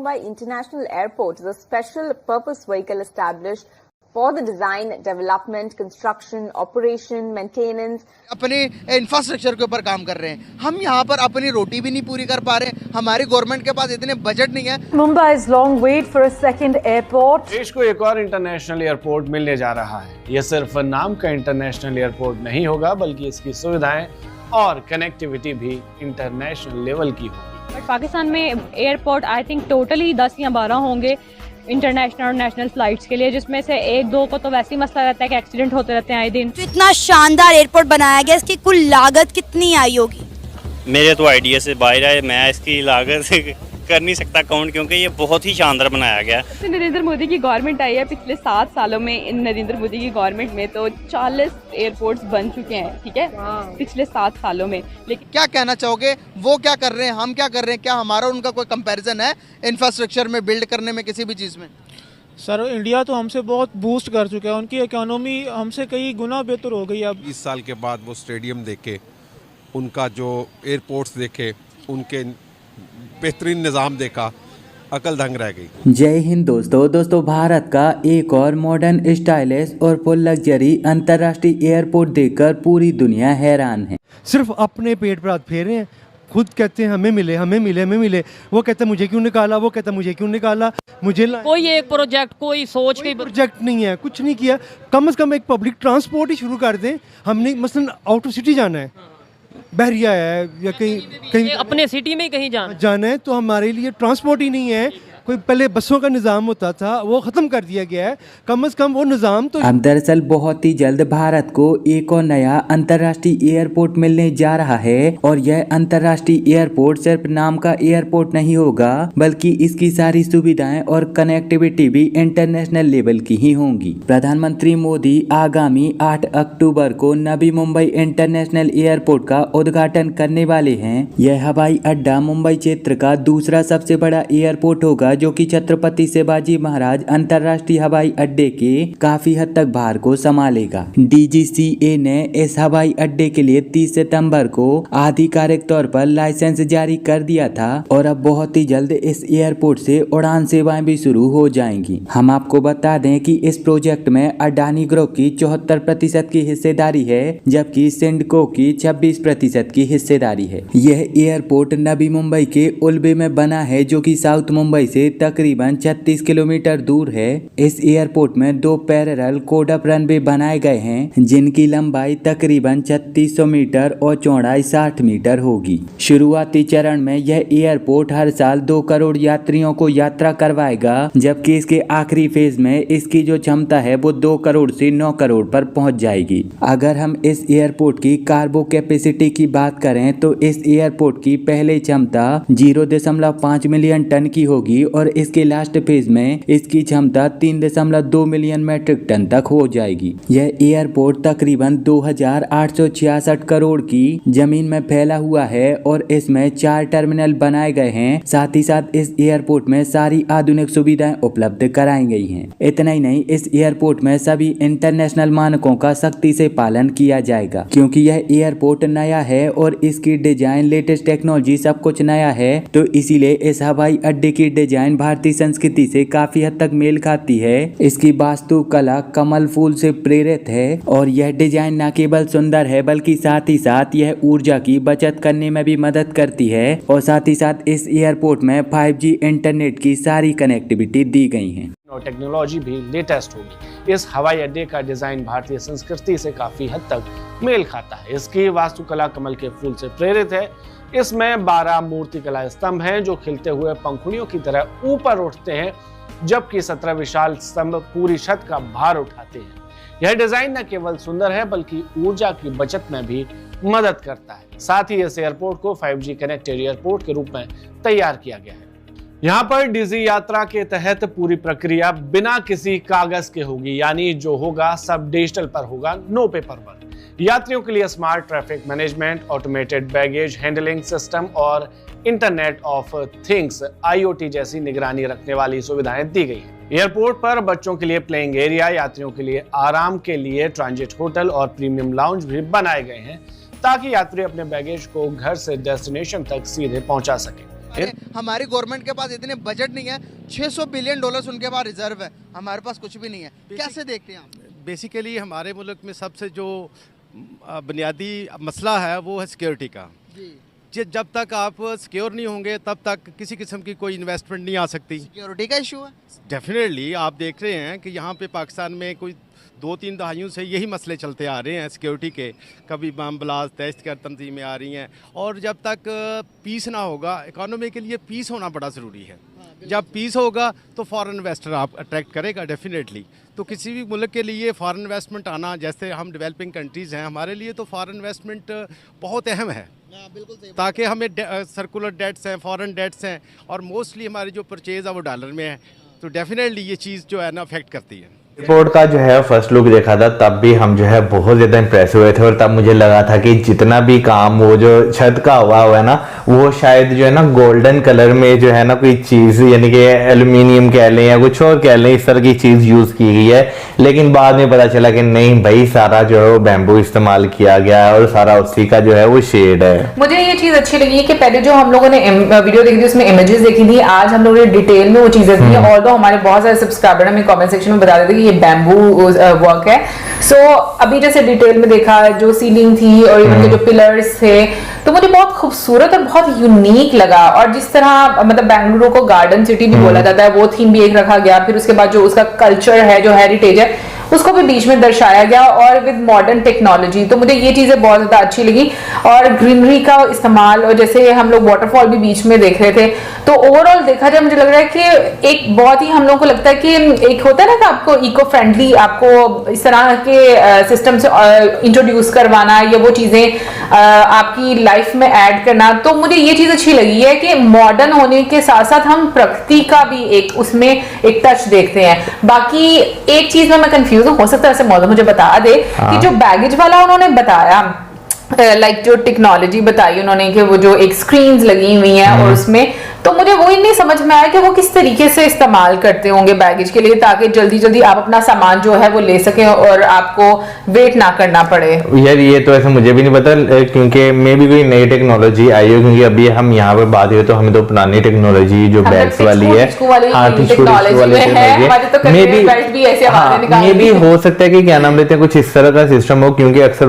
Mumbai International Airport is a special purpose vehicle established for the design, development, construction, operation, maintenance. अपने infrastructure के ऊपर काम कर रहे हैं। हम यहाँ पर अपनी रोटी भी नहीं पूरी कर पा रहे। हमारी गवर्नमेंट के पास इतने बजट नहीं है। Mumbai's long wait for a second airport. देश को एक और इंटरनेशनल एयरपोर्ट मिलने जा रहा है। यह सिर्फ नाम का इंटरनेशनल एयरपोर्ट नहीं होगा, बल्कि इसकी सुविधाएं और कनेक्टिविटी भी इंटरनेशनल लेवल की होगी। पाकिस्तान में एयरपोर्ट आई थिंक टोटली 10 या 12 होंगे इंटरनेशनल और नेशनल फ्लाइट्स के लिए, जिसमें से 1-2 को तो वैसे ही मसला रहता है कि एक्सीडेंट होते रहते हैं आए दिन। तो इतना शानदार एयरपोर्ट बनाया गया, इसकी कुल लागत कितनी आई होगी? मेरे तो आइडिया से बाहर है, मैं इसकी लागत कर नहीं सकता काउंट, क्योंकि ये बहुत ही शानदार बनाया गया है। नरेंद्र मोदी की गवर्नमेंट आई है, पिछले 7 सालों में इन नरेंद्र मोदी की गवर्नमेंट में तो 40 एयरपोर्ट्स बन चुके हैं, ठीक है, पिछले 7 सालों में। लेकिन क्या कहना चाहोगे, वो क्या कर रहे हैं, हम क्या कर रहे हैं, क्या हमारा उनका कोई कंपैरिजन है इंफ्रास्ट्रक्चर में, बिल्ड करने में, किसी भी चीज़ में? सर इंडिया तो हमसे बहुत बूस्ट कर चुका है, उनकी इकोनॉमी हमसे कई गुना बेहतर हो गई। अब 20 साल के बाद वो स्टेडियम देखे, उनका जो एयरपोर्ट्स देखे, उनके बेहतरीन निज़ाम देखा, अकल दंग रह गई। जय हिंद दोस्तों, भारत का एक और मॉडर्न, स्टाइलिश और फुल लग्जरी अंतर्राष्ट्रीय एयरपोर्ट देखकर पूरी दुनिया हैरान है। सिर्फ अपने पेट पर हाथ फेर रहे हैं, खुद कहते हैं हमें मिले, हमें मिले, हमें मिले। वो कहता है मुझे क्यों निकाला, वो कहता है मुझे क्यों निकाला, मुझे कोई एक प्रोजेक्ट, कोई सोच, कोई प्रोजेक्ट नहीं है, कुछ नहीं किया। कम से कम एक पब्लिक ट्रांसपोर्ट ही शुरू कर दें। हमने मसलन आउट ऑफ सिटी जाना है, बहरिया है या कहीं अपने सिटी में कहीं जाना है, तो हमारे लिए ट्रांसपोर्ट ही नहीं है। कोई पहले बसों का निज़ाम होता था, वो ख़त्म कर दिया गया है। कम से कम वो निज़ाम तो अब दरअसल बहुत ही जल्द भारत को एक और नया अंतर्राष्ट्रीय एयरपोर्ट मिलने जा रहा है, और यह अंतर्राष्ट्रीय एयरपोर्ट सिर्फ नाम का एयरपोर्ट नहीं होगा, बल्कि इसकी सारी सुविधाएं और कनेक्टिविटी भी इंटरनेशनल लेवल की ही होंगी। प्रधानमंत्री मोदी आगामी 8 अक्टूबर को नवी मुंबई इंटरनेशनल एयरपोर्ट का उद्घाटन करने वाले हैं। यह हवाई अड्डा मुंबई क्षेत्र का दूसरा सबसे बड़ा एयरपोर्ट होगा, जो कि छत्रपति शिवाजी महाराज अंतर्राष्ट्रीय हवाई अड्डे के काफी हद तक भार को संभालेगा। DGCA ने इस हवाई अड्डे के लिए 30 सितंबर को आधिकारिक तौर पर लाइसेंस जारी कर दिया था, और अब बहुत ही जल्द इस एयरपोर्ट से उड़ान सेवाएं भी शुरू हो जाएंगी। हम आपको बता दें कि इस प्रोजेक्ट में अडानी ग्रुप की 74% की हिस्सेदारी है, जबकि सिंडको की 26% की हिस्सेदारी है। यह एयरपोर्ट नवी मुंबई के उल्बे में बना है, जो कि साउथ मुंबई से तकरीबन 36 किलोमीटर दूर है। इस एयरपोर्ट में 2 पैरेलल कोडअप रनवे बनाए गए हैं, जिनकी लंबाई तकरीबन 3600 मीटर और चौड़ाई 60 मीटर होगी। शुरुआती चरण में यह एयरपोर्ट हर साल 2 करोड़ यात्रियों को यात्रा करवाएगा, जबकि इसके आखिरी फेज में इसकी जो क्षमता है वो 2 करोड़ से 9 करोड़ पर पहुंच जाएगी। अगर हम इस एयरपोर्ट की कार्गो कैपेसिटी की बात करें, तो इस एयरपोर्ट की पहले क्षमता 0.5 मिलियन टन की होगी, और इसके लास्ट फेज में इसकी क्षमता 3.2 मिलियन मैट्रिक टन तक हो जाएगी। यह एयरपोर्ट तकरीबन 2866 करोड़ की जमीन में फैला हुआ है, और इसमें 4 टर्मिनल बनाए गए हैं। साथ ही साथ इस एयरपोर्ट में सारी आधुनिक सुविधाएं उपलब्ध कराई गई हैं। इतना ही नहीं, इस एयरपोर्ट में सभी इंटरनेशनल मानकों का सख्ती से पालन किया जाएगा, क्योंकि यह एयरपोर्ट नया है और इसकी डिजाइन, लेटेस्ट टेक्नोलॉजी सब कुछ नया है। तो इसीलिए इस हवाई अड्डे की डिजाइन भारतीय संस्कृति से काफी हद तक मेल खाती है। इसकी वास्तुकला कमल फूल से प्रेरित है, और यह डिजाइन न केवल सुंदर है, बल्कि साथ ही साथ यह ऊर्जा की बचत करने में भी मदद करती है। और साथ ही साथ इस एयरपोर्ट में 5G इंटरनेट की सारी कनेक्टिविटी दी गई है। और टेक्नोलॉजी भी लेटेस्ट होगी। इस हवाई अड्डे का डिजाइन भारतीय संस्कृति से काफी हद तक मेल खाता है। इसकी वास्तुकला कमल के फूल से प्रेरित है। इसमें 12 मूर्तिकला स्तंभ हैं, जो खिलते हुए पंखुड़ियों की तरह ऊपर उठते हैं, जबकि 17 विशाल स्तंभ पूरी छत का भार उठाते हैं। यह डिजाइन न केवल सुंदर है, बल्कि ऊर्जा की बचत में भी मदद करता है। साथ ही इस एयरपोर्ट को 5G कनेक्टेड एयरपोर्ट के रूप में तैयार किया गया है। यहाँ पर डीजी यात्रा के तहत पूरी प्रक्रिया बिना किसी कागज के होगी, यानी जो होगा सब डिजिटल पर होगा, नो पेपर वर्क। यात्रियों के लिए smart traffic management, automated baggage handling system और इंटरनेट ऑफ थिंग्स IoT जैसी निगरानी रखने वाली सुविधाएं दी गई हैं। एयरपोर्ट पर बच्चों के लिए प्लेइंग एरिया, यात्रियों के लिए आराम के लिए ट्रांजिट होटल और प्रीमियम लाउंज भी बनाए गए हैं, ताकि यात्री अपने बैगेज को घर से डेस्टिनेशन तक सीधे पहुंचा सके। हमारी गवर्नमेंट के पास इतने बजट नहीं है, $600 बिलियन उनके पास रिजर्व है, हमारे पास कुछ भी नहीं है। कैसे देखते हैं आप? बेसिकली हमारे मुल्क में सबसे जो बुनियादी मसला है वो है सिक्योरिटी का। जब तक आप सिक्योर नहीं होंगे तब तक किसी किस्म की कोई इन्वेस्टमेंट नहीं आ सकती। सिक्योरिटी का इशू है डेफिनेटली। आप देख रहे हैं कि यहाँ पे पाकिस्तान में कोई 2-3 दहाइयों से यही मसले चलते आ रहे हैं सिक्योरिटी के। कभी बम ब्लास्ट, दहशतगर्द तंजीमें आ रही हैं, और जब तक पीस ना होगा, इकोनॉमी के लिए पीस होना बड़ा ज़रूरी है। जब पीस होगा तो फॉरेन इन्वेस्टर आप अट्रैक्ट करेगा डेफिनेटली। तो किसी भी मुल्क के लिए फॉरेन इन्वेस्टमेंट आना, जैसे हम डेवलपिंग कंट्रीज़ हैं, हमारे लिए तो फॉरेन इन्वेस्टमेंट बहुत अहम है, ताकि हमें सर्कुलर डेट्स हैं, फॉरेन डेट्स हैं, और मोस्टली हमारी जो परचेज़ है वो डॉलर में है। तो डेफिनेटली ये चीज़ जो है ना अफेक्ट करती है। एयरपोर्ट का जो है फर्स्ट लुक देखा था, तब भी हम जो है बहुत ज़्यादा इंप्रेस हुए थे, और तब मुझे लगा था कि जितना भी काम वो जो छत का हुआ है ना, वो शायद जो है ना गोल्डन कलर में जो है ना कोई चीज़, यानी कि एल्यूमिनियम कह लें या कुछ और कह लें, इस तरह की चीज़ यूज़ की गई है। लेकिन बाद में पता चला कि नहीं भाई, सारा जो है वो बैम्बू इस्तेमाल किया गया है और सारा उसी का जो है वो शेड है। मुझे ये चीज़ अच्छी लगी कि पहले जो हम लोगों ने वीडियो देखी थी उसमें इमेजेस देखी थी, आज हम लोगों ने डिटेल में वो चीज़ें दी। ऑल्दो हमारे बहुत सारे सब्सक्राइबर हमें कमेंट सेक्शन में बता देते कि ये बैम्बू वर्क है। सो अभी जैसे डिटेल में देखा, जो सीलिंग थी और इवन के जो पिलर्स थे, तो मुझे बहुत खूबसूरत और बहुत यूनिक लगा। और जिस तरह मतलब बेंगलुरु को गार्डन सिटी भी बोला जाता है, वो थीम भी एक रखा गया। फिर उसके बाद जो उसका कल्चर है, जो हेरिटेज है, उसको भी बीच में दर्शाया गया, और विद मॉडर्न टेक्नोलॉजी। तो मुझे ये चीजें बहुत ज्यादा अच्छी लगी। और ग्रीनरी का इस्तेमाल, और जैसे हम लोग वाटरफॉल भी बीच में देख रहे थे, तो ओवरऑल देखा जाए मुझे लग रहा है कि एक बहुत ही, हम लोग को लगता है कि एक होता है ना कि आपको इको फ्रेंडली, आपको इस तरह के सिस्टम से इंट्रोड्यूस करवाना, या वो चीजें आपकी लाइफ में ऐड करना। तो मुझे ये चीज अच्छी लगी है कि मॉडर्न होने के साथ साथ हम प्रकृति का भी एक उसमें एक टच देखते हैं। बाकी एक चीज में मैं कंफ्यूज हो सकता है, ऐसे मौजूद मुझे बता दे कि जो बैगेज वाला उन्होंने बताया, लाइक जो टेक्नोलॉजी बताई उन्होंने कि वो जो एक स्क्रीन्स लगी हुई हैं और उसमें, तो मुझे वो ही नहीं समझ में आया कि वो किस तरीके से इस्तेमाल करते होंगे बैगेज के लिए, ताकि जल्दी जल्दी आप अपना सामान जो है वो ले सकें और आपको वेट ना करना पड़े। यार ये तो ऐसे मुझे भी नहीं पता, क्योंकि मे भी कोई नई टेक्नोलॉजी आई हो, क्योंकि अभी हम यहाँ पे बात करें तो हमें तो पुरानी टेक्नोलॉजी जो बैग्स वाली है, मे भी हो सकता है कि क्या नाम लेते हैं, कुछ इस तरह का सिस्टम हो, क्योंकि अक्सर